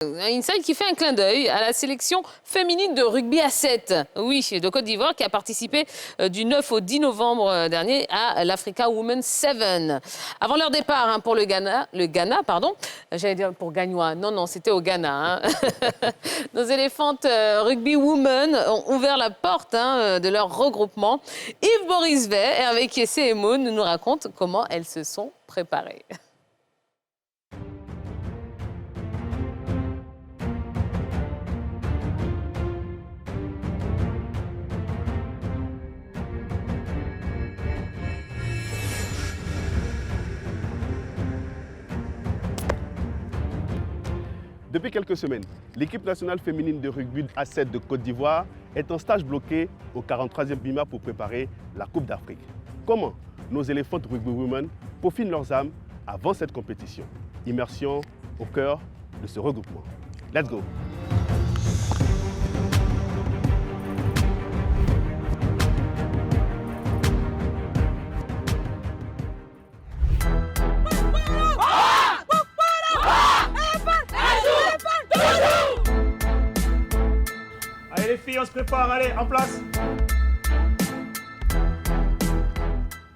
Inside qui fait un clin d'œil à la sélection féminine de rugby à 7. Oui, de Côte d'Ivoire qui a participé du 9 au 10 novembre dernier à l'Africa Women 7. Avant leur départ pour le Ghana, j'allais dire pour Gagnois, non, c'était au Ghana. Nos éléphantes rugby women ont ouvert la porte de leur regroupement. Yves Borisvet, Hervé Kiessé et Maud nous racontent comment elles se sont préparées. Depuis quelques semaines, l'équipe nationale féminine de rugby à 7 de Côte d'Ivoire est en stage bloqué au 43e BIMA pour préparer la Coupe d'Afrique. Comment nos éléphantes rugby women peaufinent leurs âmes avant cette compétition? Immersion au cœur de ce regroupement. Let's go! Allez les filles, on se prépare, allez, en place.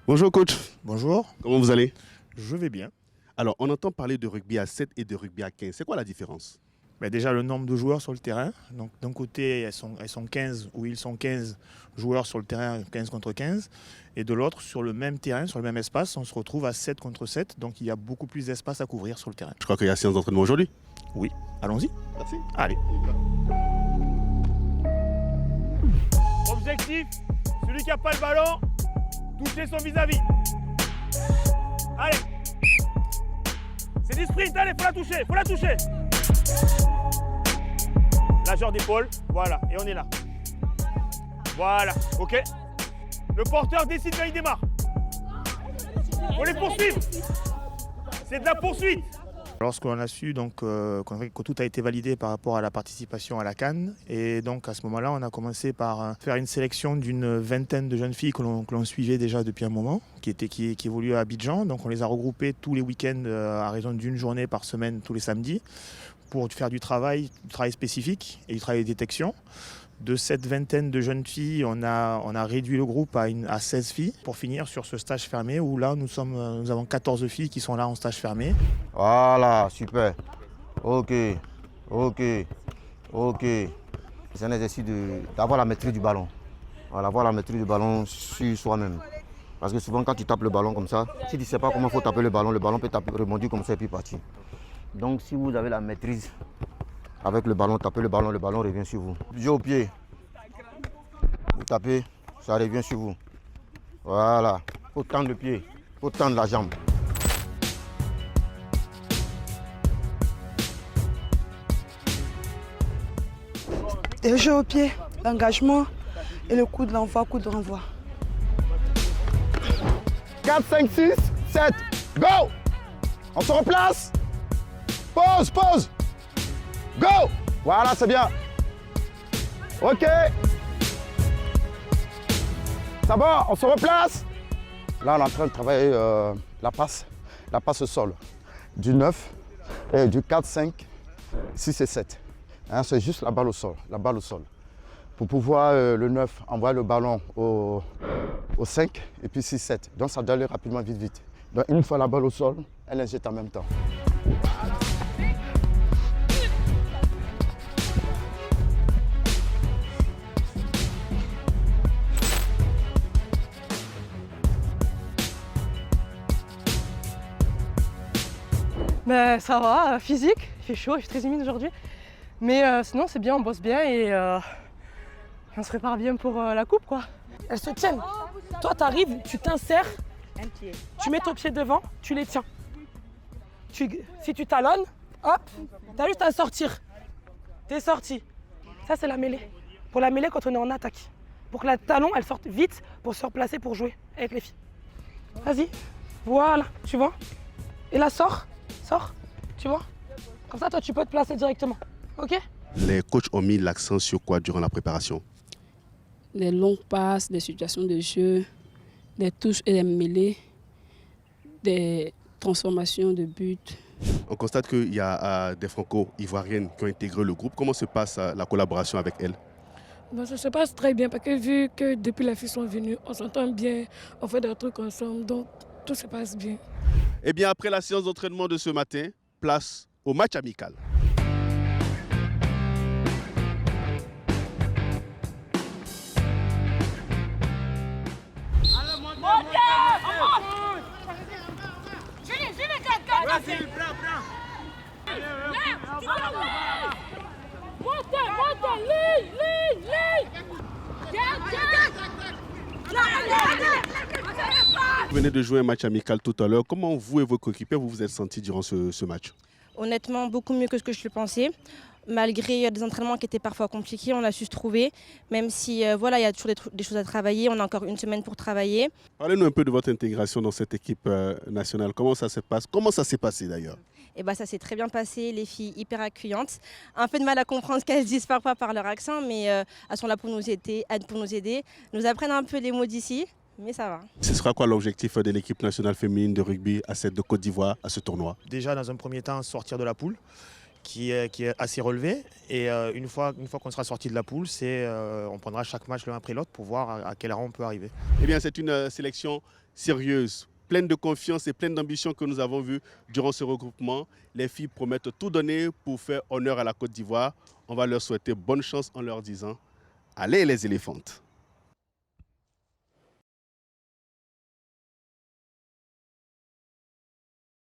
Bonjour coach. Bonjour. Comment vous allez? Je vais bien. Alors, on entend parler de rugby à 7 et de rugby à 15. C'est quoi la différence? Déjà, le nombre de joueurs sur le terrain. Donc, d'un côté, elles sont 15, ou ils sont 15 joueurs sur le terrain, 15 contre 15. Et de l'autre, sur le même terrain, sur le même espace, on se retrouve à 7 contre 7. Donc, il y a beaucoup plus d'espace à couvrir sur le terrain. Je crois qu'il y a séance d'entraînement aujourd'hui. Oui. Allons-y. Merci. Allez. Objectif, celui qui n'a pas le ballon, toucher son vis-à-vis. Allez. C'est du sprint, allez, faut la toucher. Lâcheur d'épaule, voilà, et on est là. Voilà, ok. Le porteur décide quand il démarre. Faut les poursuivre. C'est de la poursuite. Lorsqu'on a su que tout a été validé par rapport à la participation à la CAN, et donc à ce moment-là, on a commencé par faire une sélection d'une vingtaine de jeunes filles que l'on suivait déjà depuis un moment, qui évoluaient à Abidjan. Donc on les a regroupées tous les week-ends à raison d'une journée par semaine, tous les samedis, pour faire du travail spécifique et du travail de détection. De cette vingtaine de jeunes filles, on a réduit le groupe à 16 filles pour finir sur ce stage fermé où là, nous avons 14 filles qui sont là en stage fermé. Voilà, super. Ok. C'est un exercice d'avoir la maîtrise du ballon. Voilà, avoir la maîtrise du ballon sur soi-même. Parce que souvent, quand tu tapes le ballon comme ça, si tu ne sais pas comment il faut taper le ballon peut rebondir comme ça et puis partir. Donc, si vous avez la maîtrise avec le ballon, tapez le ballon revient sur vous. Jeu au pied. Vous tapez, ça revient sur vous. Voilà. Il faut tendre le pied, il faut tendre la jambe. Le jeu au pied, l'engagement et le coup de l'envoi, coup de renvoi. 4, 5, 6, 7, go! On se replace. Pause. Go! Voilà, c'est bien. Ok. Ça va, on se replace. Là, on est en train de travailler la passe au sol. Du 9, et du 4, 5, 6 et 7. Hein, c'est juste la balle au sol. Pour pouvoir, le 9, envoyer le ballon au 5 et puis 6, 7. Donc, ça doit aller rapidement, vite. Donc, une fois la balle au sol, elle injecte en même temps. Ça va, physique, il fait chaud, il fait très humide aujourd'hui. Mais sinon c'est bien, on bosse bien et on se prépare bien pour la coupe quoi. Elles se tiennent. Toi t'arrives, tu t'insères, tu mets ton pied devant, tu les tiens. Si tu talonnes, hop, t'as juste à sortir. T'es sorti. Ça c'est la mêlée. Pour la mêlée quand on est en attaque. Pour que la talon elle sorte vite pour se replacer pour jouer avec les filles. Vas-y, voilà, tu vois. Et là sors, tu vois. Comme ça toi tu peux te placer directement, ok? Les coachs ont mis l'accent sur quoi durant la préparation? Les longues passes, des situations de jeu, des touches et des mêlées, des transformations de buts. On constate qu'il y a des franco-ivoiriennes qui ont intégré le groupe. Comment se passe la collaboration avec elles? Bon, ça se passe très bien parce que vu que depuis les filles sont venues, on s'entend bien, on fait des trucs ensemble, donc tout se passe bien. Eh bien, après la séance d'entraînement de ce matin, place au match amical. Vous venez de jouer un match amical tout à l'heure. Comment vous et vos coéquipiers vous êtes sentis durant ce match? Honnêtement, beaucoup mieux que ce que je le pensais. Malgré des entraînements qui étaient parfois compliqués, on a su se trouver. Même si voilà, il y a toujours des choses à travailler, on a encore une semaine pour travailler. Parlez-nous un peu de votre intégration dans cette équipe nationale. Comment ça se passe? Comment ça s'est passé d'ailleurs? Et bah, ça s'est très bien passé, les filles hyper accueillantes. Un peu de mal à comprendre ce qu'elles disent parfois par leur accent, mais elles sont là pour nous aider, nous apprennent un peu les mots d'ici, mais ça va. Ce sera quoi l'objectif de l'équipe nationale féminine de rugby à cette de Côte d'Ivoire à ce tournoi? Déjà, dans un premier temps, sortir de la poule, qui est assez relevée. Et une fois qu'on sera sorti de la poule, on prendra chaque match l'un après l'autre pour voir à quel rang on peut arriver. Eh bien, c'est une sélection sérieuse, pleine de confiance et pleine d'ambition que nous avons vue durant ce regroupement. Les filles promettent tout donner pour faire honneur à la Côte d'Ivoire. On va leur souhaiter bonne chance en leur disant « Allez les éléphantes !»